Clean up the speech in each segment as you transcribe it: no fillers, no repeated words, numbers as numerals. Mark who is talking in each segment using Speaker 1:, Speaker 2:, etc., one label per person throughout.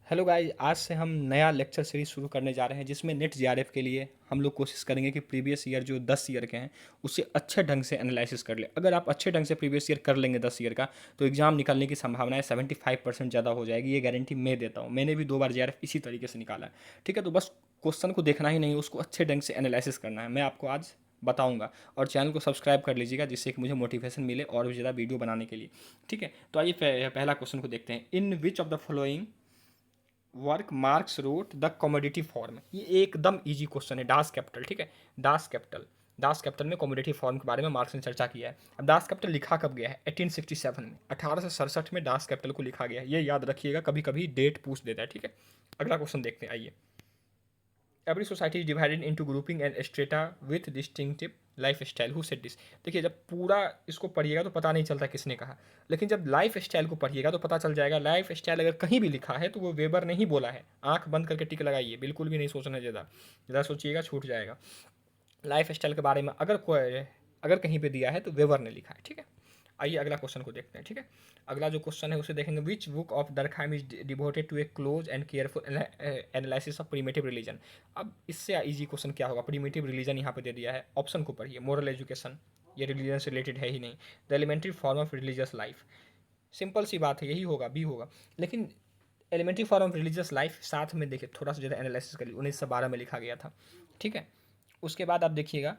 Speaker 1: Hello guys, आज से हम नया लेक्चर सीरीज शुरू करने जा रहे हैं जिसमें नेट जीआरएफ के लिए हम लोग कोशिश करेंगे कि प्रीवियस ईयर जो 10 ईयर के हैं उसे अच्छे ढंग से एनालिसिस कर ले। अगर आप अच्छे ढंग से प्रीवियस ईयर कर लेंगे 10 ईयर का तो एग्जाम निकलने की संभावनाएं 75% ज़्यादा हो जाएगी। ये गारंटी मैं देता हूँ। मैंने भी 2 बार जीआरएफ इसी तरीके से निकाला है। ठीक है, तो बस क्वेश्चन को देखना ही नहीं, उसको अच्छे ढंग से एनालिसिस करना है। मैं आपको आज बताऊंगा और चैनल को सब्सक्राइब कर लीजिएगा जिससे कि मुझे मोटिवेशन मिले और भी ज़्यादा वीडियो बनाने के लिए। ठीक है, तो आइए पहला क्वेश्चन को देखते हैं। In which of the following work Marx wrote the commodity form. ये एकदम इजी क्वेश्चन है। डास कैपिटल, ठीक है, दास कैपिटल में कमोडिटी फॉर्म के बारे में मार्क्स ने चर्चा किया है। अब दास कैपिटल लिखा कब गया है? 1867 में, 1867 में दास कैपिटल को लिखा गया है। ये याद रखिएगा, कभी कभी डेट पूछ देता है। ठीक है, अगला क्वेश्चन देखते हैं। आइए, every society is divided into grouping and strata with distinctive life style. Who said this? देखिए, जब पूरा इसको पढ़िएगा तो पता नहीं चलता किसने कहा, लेकिन जब लाइफ स्टाइल को पढ़िएगा तो पता चल जाएगा। लाइफ स्टाइल अगर कहीं भी लिखा है तो वो वेबर ने ही बोला है। आंख बंद करके टिक लगाइए, बिल्कुल भी नहीं सोचना ज़्यादा, ज़्यादा सोचिएगा छूट जाएगा। लाइफ स्टाइल के बारे में अगर कहीं पे दिया है तो वेबर ने लिखा है। ठीक है, आइए अगला क्वेश्चन को देखते हैं। ठीक है, अगला जो क्वेश्चन है उसे देखेंगे। Which book of Durkheim is devoted to a close and careful analysis of primitive religion. अब इससे इजी क्वेश्चन क्या होगा? प्रीमेटिव रिलीजन यहाँ पे दे दिया है, ऑप्शन को पढ़िए। मोरल एजुकेशन, ये रिलीजन से रिलेटेड है ही नहीं। The elementary form of religious life, simple सी बात है, यही होगा, बी होगा। लेकिन elementary form of religious life साथ में देखिए, थोड़ा सा ज़्यादा एनालिसिस करिए, 1912 में लिखा गया था। ठीक है, उसके बाद आप देखिएगा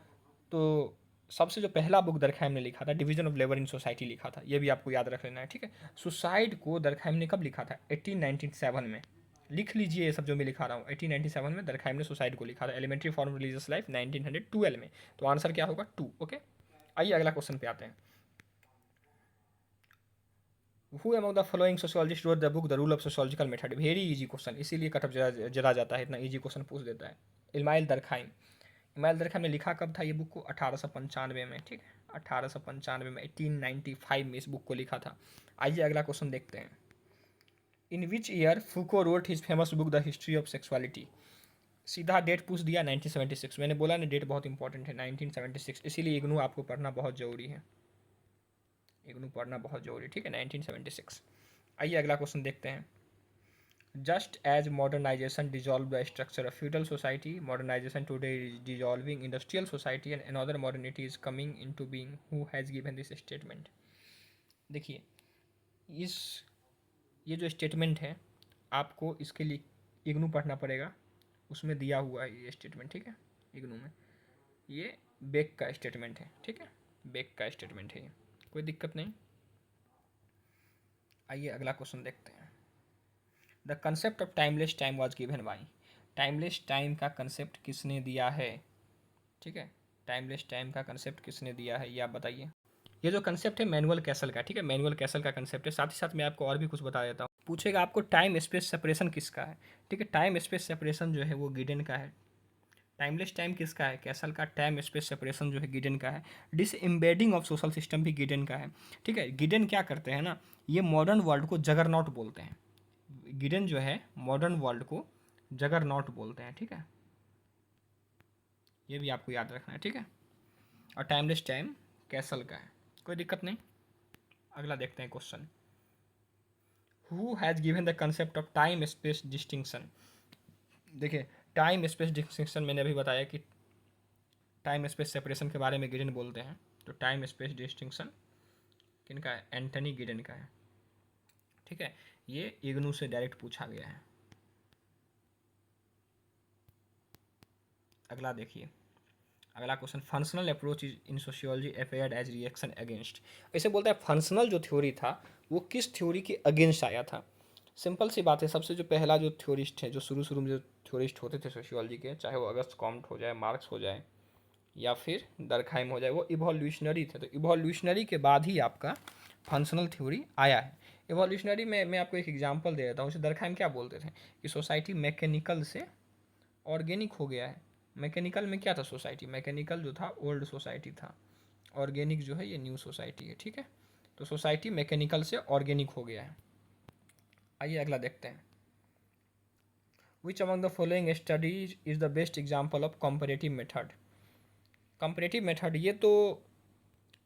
Speaker 1: तो सबसे जो पहला बुक दरखाम ने लिखा था, division of labour in society लिखा था। ये भी आपको याद रख लेना है। ठीक है, सुसाइड को दरखाम ने कब लिखा था? 1897 में। लिख लीजिए ये सब जो मैं लिखा रहा हूँ। 1897 में दरखाम ने सुसाइड को लिखा था। Elementary form of religious life 1912 में। तो आंसर क्या होगा? 2। ओके, आइए अगला क्वेश्चन पे आते हैं। Who among the following sociologist wrote the book the rule of sociological method? Very easy question, इसीलिए कटअप जरा जाता है, इतना इजी क्वेश्चन पूछ देता है। इल्माइल दरखाम, इमाइल दरखाम ने लिखा कब था ये बुक को? 1895 में। ठीक है, 1895 में, 1895 में इस बुक को लिखा था। आइए अगला क्वेश्चन देखते हैं। In which year Foucault wrote his famous book the history of sexuality? सीधा डेट पूछ दिया, 1976। मैंने बोला ना, डेट बहुत इंपॉर्टेंट है, 1976। इसीलिए इग्नू आपको पढ़ना बहुत ज़रूरी है, इग्नू पढ़ना बहुत ज़रूरी। ठीक है, 1976। आइए अगला क्वेश्चन देखते हैं। Just as modernization dissolved the structure of feudal society, modernization today is dissolving industrial society and another modernity is coming into being. Who has given this statement? देखिए, इस ये जो स्टेटमेंट है आपको इसके लिए इग्नू पढ़ना पड़ेगा, उसमें दिया हुआ है ये स्टेटमेंट। ठीक है, इग्नू में ये बेक का स्टेटमेंट है। ठीक है, बेक का स्टेटमेंट है ये, कोई दिक्कत नहीं। आइए अगला क्वेश्चन देखते हैं। The concept of timeless time was given by. Timeless time का कंसेप्ट किसने दिया है? ठीक है, टाइमलेस टाइम का कंसेप्ट किसने दिया है ये आप बताइए। ये जो कंसेप्ट है मैनुअल कैसल का। ठीक है, मैनुअल कैसल का कंसेप्ट है। साथ ही साथ मैं आपको और भी कुछ बता देता हूँ। पूछेगा आपको टाइम स्पेस सेपरेशन किसका है? ठीक है, टाइम स्पेस सेपरेशन जो है वो गिडेन का है। टाइमलेस टाइम किसका है? कैसल का। टाइम स्पेस सेपरेशन जो है गिडेन का है। Dis embedding of social system भी गिडेन का है। ठीक है, गिडेन क्या करते हैं ना, ये मॉडर्न वर्ल्ड को जगरनॉट बोलते हैं। गिडेन जो है मॉडर्न वर्ल्ड को जगरनॉट बोलते हैं। ठीक है, ये भी आपको याद रखना है। ठीक है, और टाइमलेस टाइम कैसल का है, कोई दिक्कत नहीं। अगला देखते हैं question. Who has given the concept of time space distinction? देखिए, टाइम स्पेस डिस्टिंक्शन मैंने अभी बताया कि टाइम स्पेस सेपरेशन के बारे में गिडेन बोलते हैं। तो टाइम स्पेस डिस्टिंक्शन किनका है? एंटनी गिडेन का है। ठीक है, ये इग्नू से डायरेक्ट पूछा गया है। अगला देखिए, अगला question. Functional approach is in sociology appeared as reaction against. ऐसे बोलता है फंक्शनल जो थ्योरी था वो किस थ्योरी के अगेंस्ट आया था? सिंपल सी बात है, सबसे जो पहला जो थ्योरिस्ट है, जो शुरू शुरू में जो थ्योरिस्ट होते थे सोशियोलॉजी के, चाहे वो अगस्त कॉम्ट हो जाए, मार्क्स हो जाए, या फिर दरखाइम हो जाए, वो इवोल्यूशनरी थे। तो इवोल्यूशनरी के बाद ही आपका फंक्शनल थ्योरी आया है। इवोल्यूशनरी में मैं आपको एक एग्जांपल दे देता हूँ। उसे दरखाइम क्या बोलते थे कि सोसाइटी मैकेनिकल से ऑर्गेनिक हो गया है। मैकेनिकल में क्या था? सोसाइटी मैकेनिकल जो था ओल्ड सोसाइटी था, ऑर्गेनिक जो है ये न्यू सोसाइटी है। ठीक है, तो सोसाइटी मैकेनिकल से ऑर्गेनिक हो गया है। आइए अगला देखते हैं। Which among the following studies is the best example of comparative method? Comparative method ये तो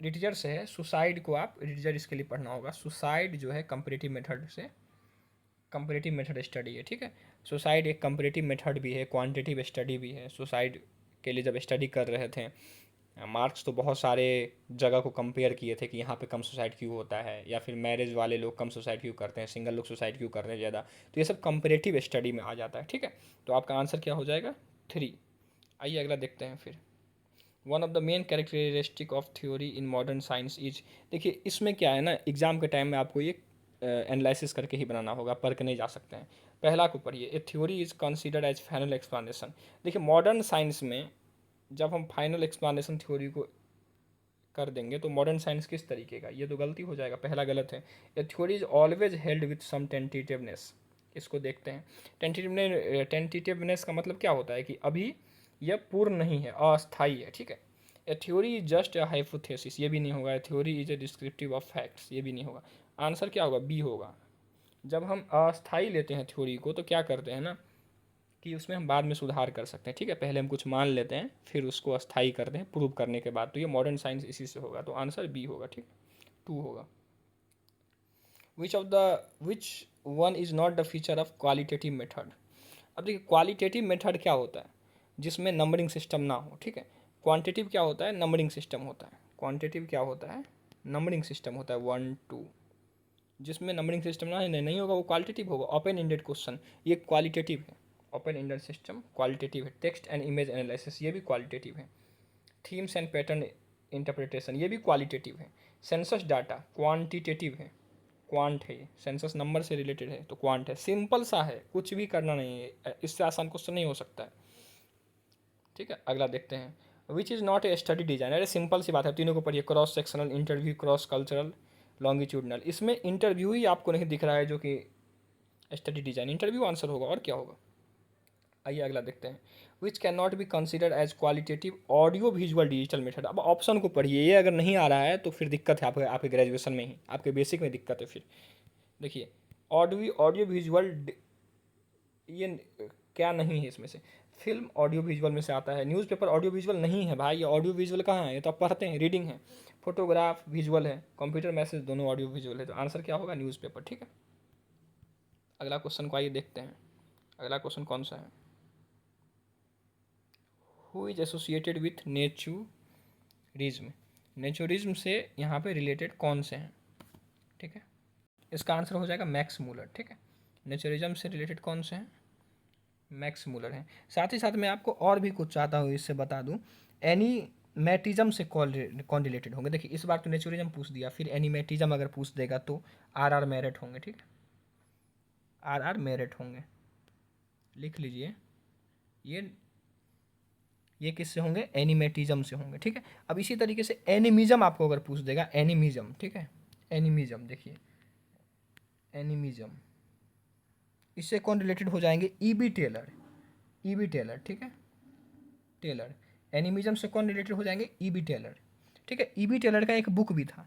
Speaker 1: लिटरेचर से है। सुसाइड को आप लिटरेचर इसके लिए पढ़ना होगा। सुसाइड जो है कंपेरेटिव मेथड से कंपैरेटिव मेथड स्टडी है, ठीक है। सुसाइड एक कंपैरेटिव मेथड भी है, क्वांटिटेटिव स्टडी भी है। सुसाइड के लिए जब स्टडी कर रहे थे मार्क्स, तो बहुत सारे जगह को कंपेयर किए थे कि यहाँ पे कम सुसाइड क्यों होता है, या फिर मैरिज वाले लोग कम सुसाइड क्यों करते हैं, सिंगल लोग सुसाइड क्यों कर रहे हैं ज़्यादा। तो ये सब कंपैरेटिव स्टडी में आ जाता है, ठीक है। तो आपका आंसर क्या हो जाएगा? 3। आइए अगला देखते हैं फिर। One of the main characteristic of theory in modern science is, देखिए इसमें क्या है ना, एग्जाम के टाइम में आपको ये एनालिसिस करके ही बनाना होगा, पढ़ के नहीं जा सकते हैं। पहला को पढ़िए, a theory is considered as final explanation. देखिए मॉडर्न साइंस में जब हम फाइनल एक्सप्लेनेशन थ्योरी को कर देंगे तो मॉडर्न साइंस किस तरीके का, ये तो गलती हो जाएगा, पहला गलत है। A theory is always held with some tentativeness. इसको देखते हैं। टेंटेटिवनेस का मतलब क्या होता है कि अभी यह पूर्ण नहीं है, अस्थाई है, ठीक है। A theory is just a hypothesis, ये भी नहीं होगा। ए theory is a descriptive of facts, ये भी नहीं होगा। आंसर क्या होगा? बी होगा। जब हम अस्थाई लेते हैं थ्योरी को तो क्या करते हैं ना कि उसमें हम बाद में सुधार कर सकते हैं, ठीक है। पहले हम कुछ मान लेते हैं, फिर उसको अस्थाई करते हैं प्रूव करने के बाद। तो ये मॉडर्न साइंस इसी से होगा, तो आंसर बी होगा, ठीक है। 2 होगा। Which one is not the feature of qualitative method. अब देखिए क्वालिटेटिव मेथड क्या होता है? जिसमें नंबरिंग सिस्टम ना हो, ठीक है। क्वांटिटिव क्या होता है? नंबरिंग सिस्टम होता है। क्वांटिटिव क्या होता है? नंबरिंग सिस्टम होता है, 1 2। जिसमें नंबरिंग सिस्टम ना नहीं होगा वो क्वालिटेटिव होगा। ओपन एंडेड क्वेश्चन ये क्वालिटेटिव है। ओपन एंडेड सिस्टम क्वालिटेटिव है। टेक्स्ट एंड इमेज एनालिसिस ये भी क्वालिटेटिव है। थीम्स एंड पैटर्न इंटरप्रिटेशन ये भी क्वालिटेटिव है। सेंसस डाटा क्वांटिटेटिव है, क्वांट है। सेंसस नंबर से रिलेटेड है तो क्वांट है। सिंपल सा है, कुछ भी करना नहीं है, इससे आसान क्वेश्चन नहीं हो सकता है, ठीक है। अगला देखते हैं। Which is not a study design. अरे सिंपल सी बात है, तीनों को पढ़िए। Cross sectional, interview, cross cultural, longitudinal. इसमें इंटरव्यू ही आपको नहीं दिख रहा है जो कि स्टडी डिजाइन। इंटरव्यू आंसर होगा, और क्या होगा। आइए अगला देखते हैं। Which can not be considered as qualitative audio visual digital method. अब ऑप्शन को पढ़िए, ये अगर नहीं आ रहा है तो फिर दिक्कत है आपके ग्रेजुएशन में ही, आपके बेसिक में दिक्कत है फिर। देखिए ऑडियो ऑडियो विजुअल ये क्या नहीं है इसमें से। फिल्म ऑडियो विजुअल में से आता है। न्यूज़पेपर ऑडियो विजुअल नहीं है भाई, ये ऑडियो विजुअल कहाँ है? ये तो आप पढ़ते हैं, रीडिंग है। फोटोग्राफ विजुअल है, कंप्यूटर मैसेज दोनों ऑडियो विजुअल है। तो आंसर क्या होगा? न्यूज़पेपर, ठीक है। अगला क्वेश्चन को आइए देखते हैं। अगला क्वेश्चन कौन सा है? Who is associated with naturism. Naturism से यहाँ पे रिलेटेड कौन से हैं, ठीक है। इसका आंसर हो जाएगा मैक्स मूलर, ठीक है। नेचुरिज्म से रिलेटेड कौन से हैं? मैक्स मूलर हैं। साथ ही साथ मैं आपको और भी कुछ चाहता हूँ इससे बता दूँ। एनीमेटिज्म से कौन रिलेटेड होंगे? देखिए इस बार तो नेचुरिज्म पूछ दिया, फिर एनीमेटिज्म अगर पूछ देगा तो आर मेरिट होंगे, ठीक है। आर मेरिट होंगे, लिख लीजिए। ये किससे होंगे? एनिमेटिज्म से होंगे, ठीक है। अब इसी तरीके से एनिमिज्म आपको अगर पूछ देगा, एनिमिज्म, ठीक है। एनिमिज्म देखिए, एनिमिज्म इससे कौन रिलेटेड हो जाएंगे? ईबी टेलर, ईबी टेलर, ठीक है। टेलर। एनिमिज्म से कौन रिलेटेड हो जाएंगे? ईबी टेलर, ठीक है। ईबी टेलर का एक बुक भी था,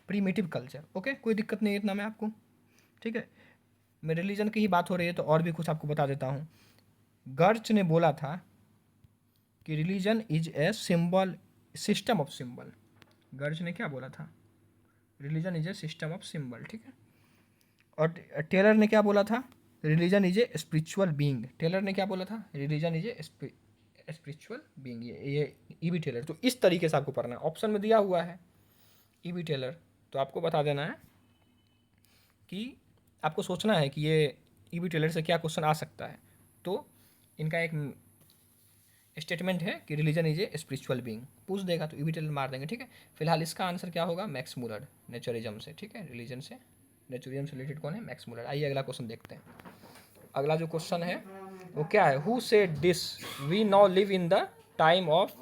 Speaker 1: प्रीमिटिव कल्चर, ओके। कोई दिक्कत नहीं है इतना में आपको, ठीक है। मैं रिलीजन की ही बात हो रही है तो और भी कुछ आपको बता देता हूँ। गर्च ने बोला था कि religion is a symbol, system of symbol. Geertz ने क्या बोला था? Religion is a system of symbol, ठीक है। और टेलर ने क्या बोला था? Religion is a spiritual being. Tylor ने क्या बोला था? Religion is a spiritual being. ये ईबी टेलर। तो इस तरीके से आपको पढ़ना है, ऑप्शन में दिया हुआ है ईबी टेलर। तो आपको बता देना है कि आपको सोचना है कि ये ईबी टेलर से क्या क्वेश्चन आ सकता है। तो इनका एक स्टेटमेंट है कि religion is a spiritual being, पूछ देगा तो ईबी टेलर मार देंगे, ठीक है। फिलहाल इसका आंसर क्या होगा? मैक्स मूलर, नेचुरिज्म से, ठीक है। रिलीजन से, नेचुरिज्म से रिलेटेड कौन है? Max Muller. आइए अगला क्वेश्चन देखते हैं। अगला जो क्वेश्चन है वो क्या है? Who said this we now live in the time of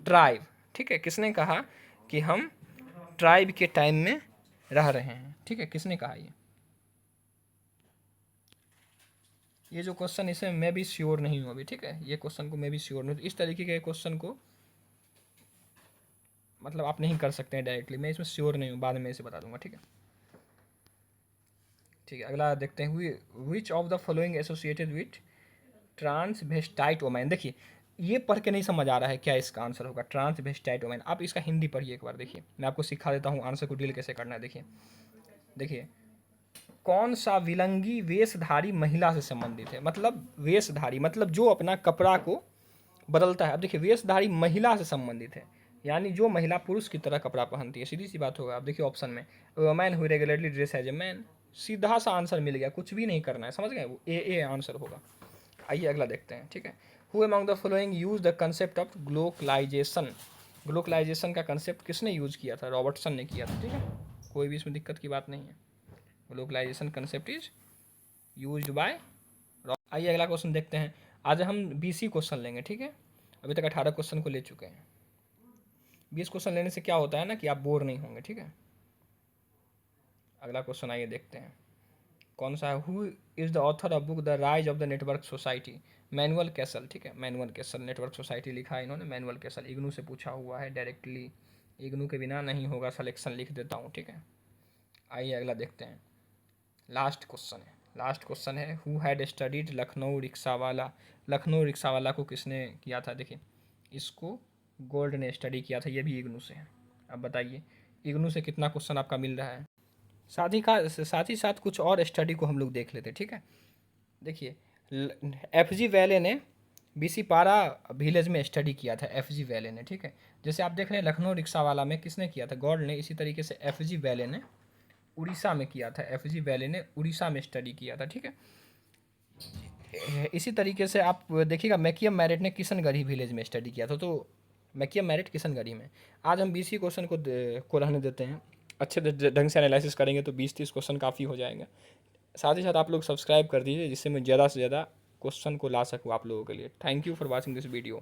Speaker 1: tribe, ठीक है। किसने कहा कि हम ट्राइब के टाइम में रह रहे हैं, ठीक है। किसने कहा ये जो क्वेश्चन, इसे मैं भी श्योर नहीं हूँ अभी, ठीक है। ये क्वेश्चन को मैं भी श्योर नहीं हूँ। इस तरीके के क्वेश्चन को मतलब आप नहीं कर सकते हैं डायरेक्टली, मैं इसमें श्योर नहीं हूँ, बाद में इसे बता दूंगा, ठीक है। ठीक है अगला देखते हैं। विच of the following associated with transvestite women. देखिए ये पढ़ के नहीं समझ आ रहा है क्या इसका आंसर होगा? Transvestite women. आप इसका हिंदी पढ़िए एक बार, देखिए मैं आपको सिखा देता हूँ आंसर को डील कैसे करना है। देखिए देखिए कौन सा विलंगी वेशधारी महिला से संबंधित है? मतलब वेशधारी मतलब जो अपना कपड़ा को बदलता है। अब देखिए वेशधारी महिला से संबंधित है, यानी जो महिला पुरुष की तरह कपड़ा पहनती है, सीधी सी बात होगा। अब देखिए ऑप्शन में man who regularly dress as a man, सीधा सा आंसर मिल गया, कुछ भी नहीं करना है, समझ गए, वो ए आंसर होगा। आइए अगला देखते हैं, ठीक है। Who among the following use the concept of glocalization? Glocalization का कंसेप्ट किसने यूज किया था? रॉबर्टसन ने किया था, ठीक है, कोई भी इसमें दिक्कत की बात नहीं है। ग्लोकलाइजेशन कंसेप्ट इज यूज्ड बाय। आइए अगला क्वेश्चन देखते हैं। आज हम 20 क्वेश्चन लेंगे, ठीक है, अभी तक 18 क्वेश्चन को ले चुके हैं। 20 क्वेश्चन लेने से क्या होता है ना कि आप बोर नहीं होंगे, ठीक है। अगला क्वेश्चन आइए देखते हैं, कौन सा है? Who is the author of book the rise of the network society? Manual castle, ठीक है, मैनुअल कैसल। नेटवर्क सोसाइटी लिखा है इन्होंने, मैनुअल कैसल। इग्नू से पूछा हुआ है डायरेक्टली, इग्नू के बिना नहीं होगा, सिलेक्शन लिख देता हूँ, ठीक है। आइए अगला देखते हैं, लास्ट क्वेश्चन है, लास्ट क्वेश्चन है, हु हैड स्टडीड लखनऊ रिक्शावाला? लखनऊ रिक्शावाला को किसने किया था? देखिए इसको गोल्ड ने स्टडी किया था, ये भी इग्नू से है। अब बताइए इग्नू से कितना क्वेश्चन आपका मिल रहा है? साथ ही साथ कुछ और स्टडी को हम लोग देख लेते हैं, ठीक है। देखिए FG वैले ने BC पारा विलेज में स्टडी किया था, FG वैले ने, ठीक है। जैसे आप देख रहे हैं लखनऊ रिक्शावाला में किसने किया था? गॉड ने। इसी तरीके से FG वैले ने उड़ीसा में किया था, FG वैले ने उड़ीसा में स्टडी किया था, ठीक है। इसी तरीके से आप देखिएगा मैकियम मैरिट ने किशनगढ़ी विलेज में स्टडी किया था, तो मैकियम मैरिट किशनगढ़ी में। आज हम 20 क्वेश्चन को रहने देते हैं, अच्छे ढंग से एनालिसिस करेंगे तो 20-30 क्वेश्चन काफ़ी हो जाएगा। साथ ही साथ आप लोग सब्सक्राइब कर दीजिए, जिससे मैं ज़्यादा से ज़्यादा क्वेश्चन को ला सकूँ आप लोगों के लिए। Thank you for watching this video.